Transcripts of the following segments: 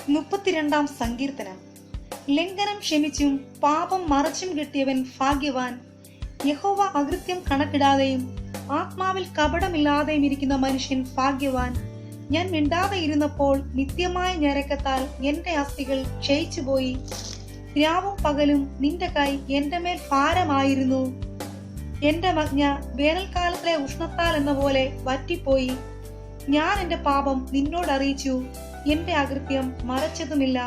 32 സങ്കീർത്തനം. ലംഘനം ക്ഷമിച്ചും പാപം മറച്ചും കിട്ടിയവൻ ഭാഗ്യവാൻ. യഹോവ അകൃത്യം കണക്കിടാതെയും ആത്മാവിൽ കപടമില്ലാതെയും ഇരിക്കുന്ന മനുഷ്യൻ ഭാഗ്യവാൻ. ഞാൻ മിണ്ടാതെ ഇരുന്നപ്പോൾ നിത്യമായ ഞരക്കത്താൽ എന്റെ അസ്ഥികൾ ക്ഷയിച്ചുപോയി. രാവും പകലും നിന്റെ കൈ എന്റെ മേൽ ഭാരമായിരുന്നു. എന്റെ മജ്ഞ വേനൽക്കാലത്തിലെ ഉഷ്ണത്താൽ എന്ന പോലെ വറ്റിപ്പോയി. ഞാൻ എന്റെ പാപം നിന്നോട് അറിയിച്ചു, എന്റെ അകൃത്യം മറച്ചതുമില്ല.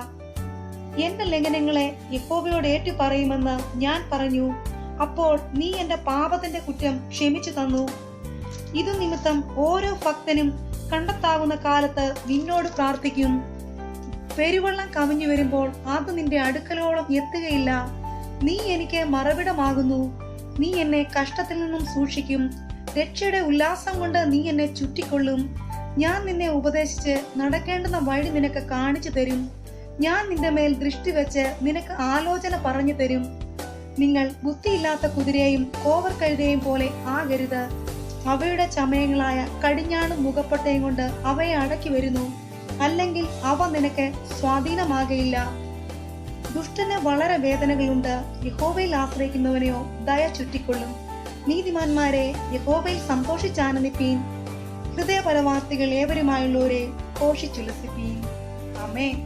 എന്റെ ലംഘനങ്ങളെ യഹോവയോട് ഏറ്റു പറയുമെന്ന് ഞാൻ പറഞ്ഞു. അപ്പോൾ നീ എന്റെ പാപത്തിന്റെ കുറ്റം ക്ഷമിച്ചു തന്നു. ഇതു നിമിത്തം ഓരോ ഭക്തനും കണ്ടെത്താവുന്ന കാലത്ത് നിന്നോട് പ്രാർത്ഥിക്കും. പെരുവെള്ളം കവിഞ്ഞു വരുമ്പോൾ അത് നിന്റെ അടുക്കലോളം എത്തുകയില്ല. നീ എനിക്ക് മറവിടമാകുന്നു. നീ എന്നെ കഷ്ടത്തിൽ നിന്നും സൂക്ഷിക്കും. രക്ഷയുടെ ഉല്ലാസം കൊണ്ട് നീ എന്നെ ചുറ്റിക്കൊള്ളും. ഞാൻ നിന്നെ ഉപദേശിച്ച് നടക്കേണ്ടുന്ന വഴി നിനക്ക് കാണിച്ചു തരും. ഞാൻ നിന്റെ മേൽ ദൃഷ്ടി വെച്ച് നിനക്ക് ആലോചന പറഞ്ഞു തരും. നിങ്ങൾ ബുദ്ധിയില്ലാത്ത കുതിരയെയും കോവർ കഴുതയെയും പോലെ ആകരുത്. അവയുടെ ചമയങ്ങളായ കടിഞ്ഞാണും മുഖപ്പട്ടയും കൊണ്ട് അവയെ അടക്കി വരുന്നു. അല്ലെങ്കിൽ അവ നിനക്ക് സ്വാധീനമാകയില്ല. ദുഷ്ടന് വളരെ വേദനകളുണ്ട്. യഹോവയിൽ ആശ്രയിക്കുന്നവനെയോ ദയ ചുറ്റിക്കൊള്ളും. നീതിമാന്മാരെ, യഹോവയിൽ സന്തോഷിച്ചാനന്ദിപ്പീൻ. ഹൃദയപരവാസികൾ ഏവരുമായുള്ളവരെ ഘോഷിച്ചുല്ലസിപ്പീൻ. ആമേൻ.